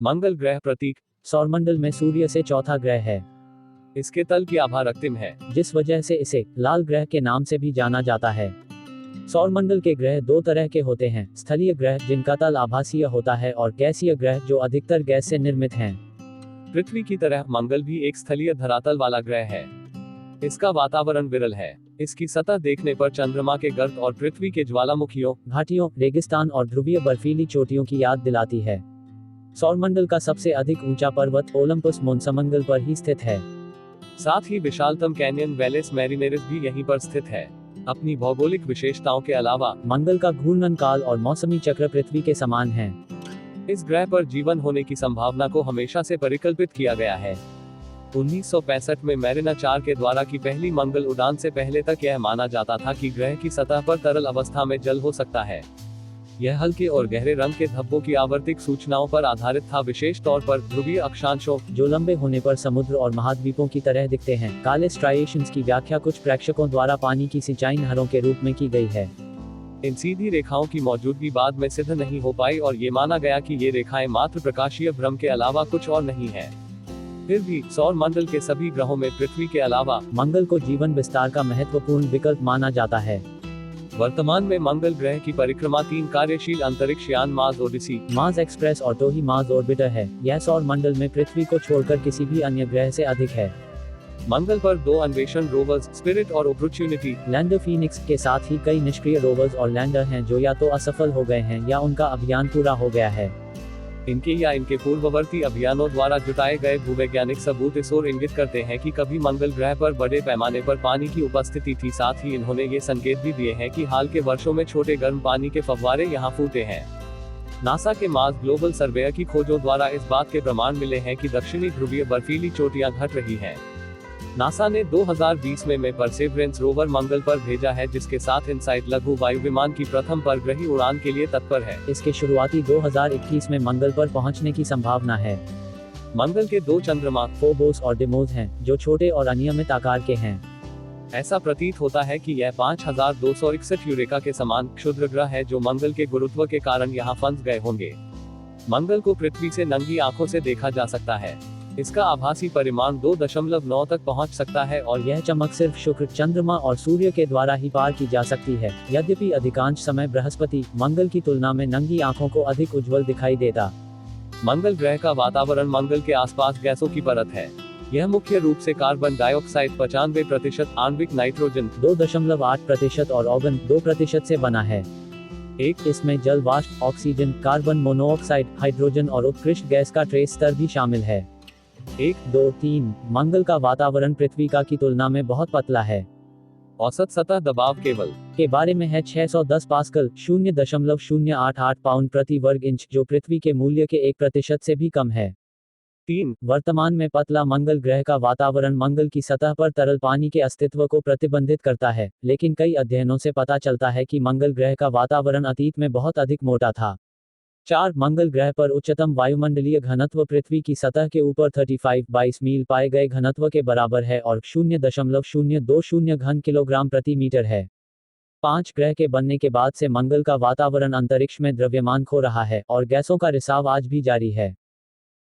मंगल ग्रह प्रतीक। सौरमंडल में सूर्य से चौथा ग्रह है, इसके तल की आभा रक्तिम है। जिस वजह से इसे लाल ग्रह के नाम से भी जाना जाता है। सौरमंडल के ग्रह दो तरह के होते हैं, स्थलीय ग्रह जिनका तल आभासीय होता है और गैसीय ग्रह जो अधिकतर गैस से निर्मित हैं। पृथ्वी की तरह मंगल भी एक स्थलीय धरातल वाला ग्रह है। इसका वातावरण विरल है। इसकी सतह देखने पर चंद्रमा के गर्त और पृथ्वी के ज्वालामुखियों, घाटियों, रेगिस्तान और ध्रुवीय बर्फीली चोटियों की याद दिलाती है। सौरमंडल का सबसे अधिक ऊंचा पर्वत ओलंपस मोन्समंगल पर ही स्थित है। साथ ही विशालतम कैनियन वेलेस मैरिनेरिस भी यहीं पर स्थित है। अपनी भौगोलिक विशेषताओं के अलावा मंगल का घूर्णन काल और मौसमी चक्र पृथ्वी के समान है। इस ग्रह पर जीवन होने की संभावना को हमेशा से परिकल्पित किया गया है। 1965 में मैरिना 4 के द्वारा की पहली मंगल उड़ान से पहले तक यह माना जाता था कि ग्रह की सतह पर तरल अवस्था में जल हो सकता है। यह हल्के और गहरे रंग के धब्बों की आवर्तिक सूचनाओं पर आधारित था, विशेष तौर पर ध्रुवीय अक्षांशों जो लंबे होने पर समुद्र और महाद्वीपों की तरह दिखते हैं। काले स्ट्राइएशंस की व्याख्या कुछ प्रेक्षकों द्वारा पानी की सिंचाई नहरों के रूप में की गई है। इन सीधी रेखाओं की मौजूदगी बाद में सिद्ध नहीं हो पाई और ये माना गया कि ये रेखाएं मात्र प्रकाशीय भ्रम के अलावा कुछ और नहीं है। फिर भी सौर मंडल के सभी ग्रहों में पृथ्वी के अलावा मंगल को जीवन विस्तार का महत्वपूर्ण विकल्प माना जाता है। वर्तमान में मंगल ग्रह की परिक्रमा 3 कार्यशील अंतरिक्ष यान मार्स ओडिसी, मार्स एक्सप्रेस और टोही मार्स ऑर्बिटर है। यह सौर मंडल में पृथ्वी को छोड़कर किसी भी अन्य ग्रह से अधिक है। मंगल पर 2 अन्वेषण रोवर्स स्पिरिट और अपॉर्चुनिटी लैंडर फीनिक्स के साथ ही कई निष्क्रिय रोवर्स और लैंडर हैं जो या तो असफल हो गए हैं या उनका अभियान पूरा हो गया है। इनके या इनके पूर्ववर्ती अभियानों द्वारा जुटाए गए भूवैज्ञानिक सबूत इस ओर इंगित करते हैं कि कभी मंगल ग्रह पर बड़े पैमाने पर पानी की उपस्थिति थी। साथ ही इन्होंने ये संकेत भी दिए हैं कि हाल के वर्षों में छोटे गर्म पानी के फव्वारे यहाँ फूटे हैं। नासा के मार्स ग्लोबल सर्वेयर की खोजों द्वारा इस बात के प्रमाण मिले हैं कि दक्षिणी ध्रुवीय बर्फीली चोटियां घट रही हैं। नासा ने 2020 में परसेवरेंस रोवर मंगल पर भेजा है, जिसके साथ इनसाइट लघु वायु विमान की प्रथम परग्रही उड़ान के लिए तत्पर है। इसके शुरुआती 2021 में मंगल पर पहुंचने की संभावना है। मंगल के 2 चंद्रमा फोबोस और डिमोस हैं, जो छोटे और अनियमित आकार के हैं। ऐसा प्रतीत होता है कि यह 5261 यूरेका के समान क्षुद्र ग्रह है, जो मंगल के गुरुत्व के कारण यहाँ फंस गए होंगे। मंगल को पृथ्वी से नंगी आंखों से देखा जा सकता है। इसका आभासी परिमाण 2.9 तक पहुंच सकता है और यह चमक सिर्फ शुक्र, चंद्रमा और सूर्य के द्वारा ही पार की जा सकती है। यद्यपि अधिकांश समय बृहस्पति मंगल की तुलना में नंगी आंखों को अधिक उज्जवल दिखाई देता। मंगल ग्रह का वातावरण मंगल के आसपास गैसों की परत है। यह मुख्य रूप से कार्बन डाइऑक्साइड 95%, आणविक नाइट्रोजन 2.8% और ऑर्गन 2% से बना है। इसमें जल वाष्प, ऑक्सीजन, कार्बन मोनोऑक्साइड, हाइड्रोजन और उत्कृष्ट गैस का ट्रेस स्तर भी शामिल है। 1, 2, 3 मंगल का वातावरण पृथ्वी का की तुलना में बहुत पतला है। औसत सतह दबाव केवल के बारे में है 610 पास्कल 0.088 पाउंड प्रति वर्ग इंच, जो पृथ्वी के मूल्य के 1% से भी कम है। 3 वर्तमान में पतला मंगल ग्रह का वातावरण मंगल की सतह पर तरल पानी के अस्तित्व को प्रतिबंधित करता है, लेकिन कई अध्ययनों से पता चलता है कि मंगल ग्रह का वातावरण अतीत में बहुत अधिक मोटा था। 4 मंगल ग्रह पर उच्चतम वायुमंडलीय घनत्व पृथ्वी की सतह के ऊपर 35-22 मील पाए गए घनत्व के बराबर है और 0.020 घन किलोग्राम प्रति मीटर है। 5 ग्रह के बनने के बाद से मंगल का वातावरण अंतरिक्ष में द्रव्यमान खो रहा है और गैसों का रिसाव आज भी जारी है।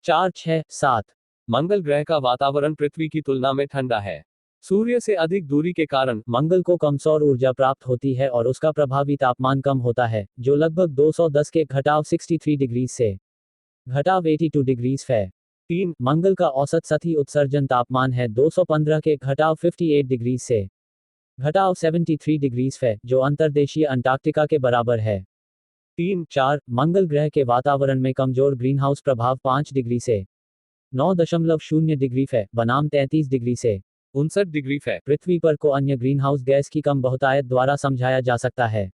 4, 6, 7 मंगल ग्रह का वातावरण पृथ्वी की तुलना में ठंडा है। सूर्य से अधिक दूरी के कारण मंगल को कम सौर ऊर्जा प्राप्त होती है और उसका प्रभावी तापमान कम होता है, जो लगभग 210 के घटाव 63 डिग्री से घटाव 82 डिग्री है। 3 मंगल का औसत सतही उत्सर्जन तापमान है 215 के घटाव 58 डिग्री से घटाव 73 डिग्री है, जो अंतर्देशीय अंटार्कटिका के बराबर है। 3, 4 मंगल ग्रह के वातावरण में कमजोर ग्रीनहाउस प्रभाव 5 डिग्री से 9.0 डिग्री है, बनाम 33 डिग्री से 59 डिग्री है। पृथ्वी पर को अन्य ग्रीनहाउस गैस की कम बहुतायत द्वारा समझाया जा सकता है।